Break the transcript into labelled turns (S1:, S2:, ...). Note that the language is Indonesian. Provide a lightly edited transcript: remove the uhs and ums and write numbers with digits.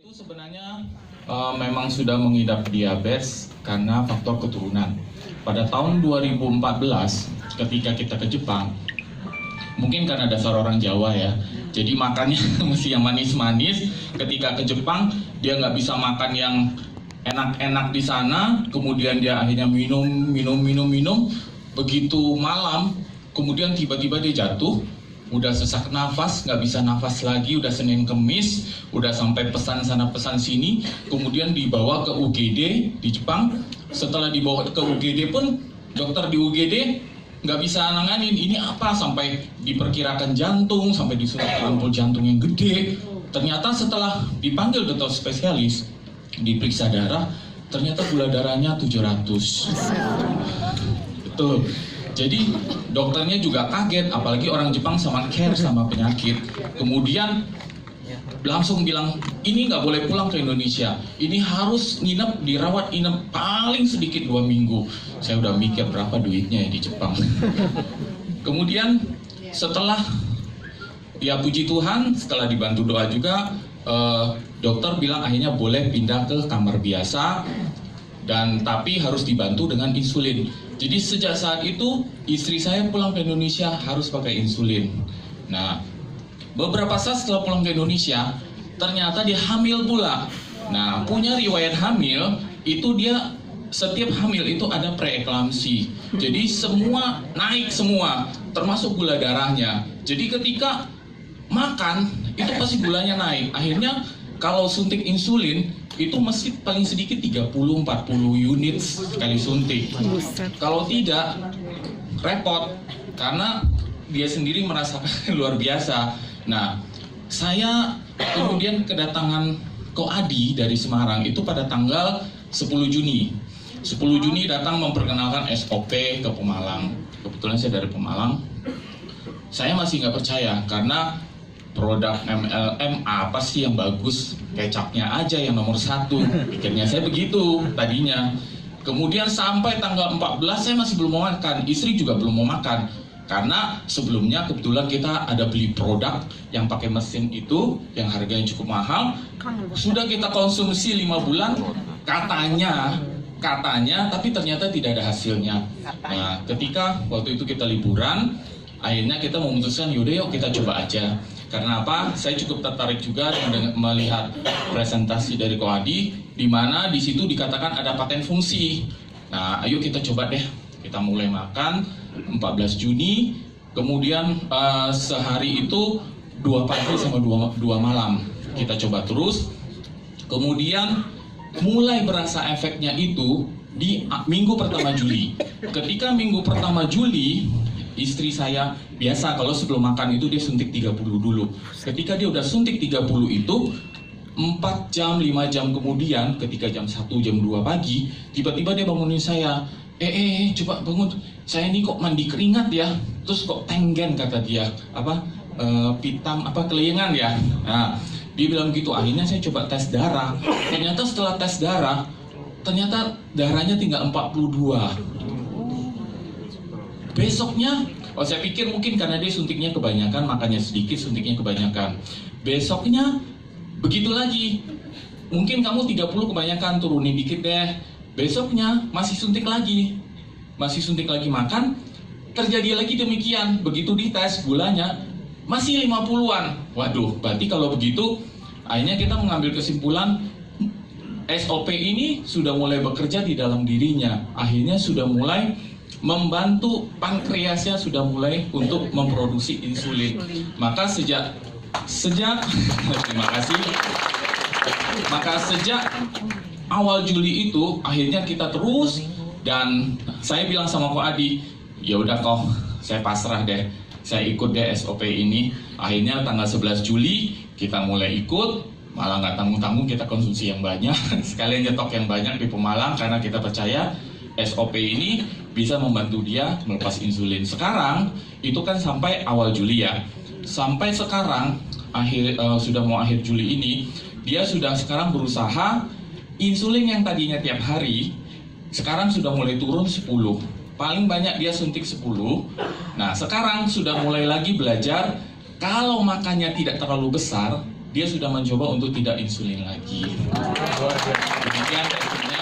S1: Itu sebenarnya memang sudah mengidap diabetes karena faktor keturunan. Pada tahun 2014 ketika kita ke Jepang, mungkin karena dasar orang Jawa ya, jadi makannya mesti yang manis-manis. Ketika ke Jepang dia nggak bisa makan yang enak-enak di sana, kemudian dia akhirnya minum. Begitu malam, kemudian tiba-tiba dia jatuh. Udah sesak nafas, nggak bisa nafas lagi, udah Senin Kemis, udah sampai pesan sana pesan sini, kemudian dibawa ke UGD di Jepang. Setelah dibawa ke UGD pun, dokter di UGD nggak bisa nanganin ini apa, sampai diperkirakan jantung, sampai disuntik ampul jantung yang gede. Ternyata setelah dipanggil dokter spesialis, diperiksa darah, ternyata gula darahnya 700. Betul. Jadi dokternya juga kaget, apalagi orang Jepang sama care sama penyakit. Kemudian langsung bilang, ini nggak boleh pulang ke Indonesia, ini harus nginep, dirawat inap paling sedikit 2 minggu. Saya udah mikir berapa duitnya ya di Jepang. Kemudian setelah, ya puji Tuhan, setelah dibantu doa juga, dokter bilang akhirnya boleh pindah ke kamar biasa, dan tapi harus dibantu dengan insulin. Jadi sejak saat itu istri saya pulang ke Indonesia harus pakai insulin. Nah, beberapa saat setelah pulang ke Indonesia, ternyata dia hamil pula. Nah, punya riwayat hamil itu dia setiap hamil itu ada preeklamsi. Jadi semua naik semua, termasuk gula darahnya. Jadi ketika makan itu pasti gulanya naik. Akhirnya kalau suntik insulin itu mesti paling sedikit 30-40 unit sekali suntik. Kalau tidak, repot karena dia sendiri merasakan luar biasa. Nah, saya kemudian kedatangan Ko Adi dari Semarang itu pada tanggal 10 Juni. 10 Juni datang memperkenalkan SOP ke Pemalang. Kebetulan saya dari Pemalang. Saya masih nggak percaya karena produk MLM apa sih yang bagus, kecapnya aja yang nomor 1. Pikirnya saya begitu tadinya. Kemudian sampai tanggal 14 saya masih belum mau makan, istri juga belum mau makan. Karena sebelumnya kebetulan kita ada beli produk yang pakai mesin itu, yang harganya cukup mahal. Sudah kita konsumsi 5 bulan, katanya, tapi ternyata tidak ada hasilnya. Nah, ketika waktu itu kita liburan, akhirnya kita memutuskan yaudah yuk kita coba aja. Karena apa? Saya cukup tertarik juga dengan melihat presentasi dari Ko Adi, di mana di situ dikatakan ada paten fungsi. Nah, ayo kita coba deh. Kita mulai makan 14 Juni, kemudian sehari itu 2 pagi sama 2 malam. Kita coba terus. Kemudian mulai berasa efeknya itu di minggu pertama Juli. Ketika minggu pertama Juli, istri saya biasa kalau sebelum makan itu dia suntik 30 dulu. Ketika dia udah suntik 30 itu 4 jam, 5 jam kemudian ketika jam 1, jam 2 pagi, tiba-tiba dia bangunin saya. Coba bangun. Saya ini kok mandi keringat ya. Terus kok tenggen kata dia. Pitam kelayangan ya. Nah, dia bilang gitu. Akhirnya saya coba tes darah. Ternyata setelah tes darah, ternyata darahnya tinggal 42. Besoknya, saya pikir mungkin karena dia suntiknya kebanyakan, makannya sedikit, suntiknya kebanyakan. Besoknya, begitu lagi. Mungkin kamu 30 kebanyakan, turunin dikit deh. Besoknya, masih suntik lagi makan, terjadi lagi demikian. Begitu dites, gulanya masih 50-an. Waduh, berarti kalau begitu, akhirnya kita mengambil kesimpulan, SOP ini sudah mulai bekerja di dalam dirinya. Akhirnya sudah mulai membantu pankreasnya sudah mulai untuk memproduksi insulin. Maka sejak terima kasih. Maka sejak awal Juli itu akhirnya kita terus, dan saya bilang sama Ko Adi, ya udah kok saya pasrah deh, saya ikut deh SOP ini. Akhirnya tanggal 11 Juli kita mulai ikut, malah nggak tanggung-tanggung kita konsumsi yang banyak, sekalian nyetok yang banyak di Pemalang karena kita percaya SOP ini bisa membantu dia melepas insulin. Sekarang itu kan sampai awal Juli ya. Sampai sekarang sudah mau akhir Juli ini, dia sudah sekarang berusaha insulin yang tadinya tiap hari sekarang sudah mulai turun 10. Paling banyak dia suntik 10. Nah, sekarang sudah mulai lagi belajar kalau makannya tidak terlalu besar, dia sudah mencoba untuk tidak insulin lagi. Kemudian tentunya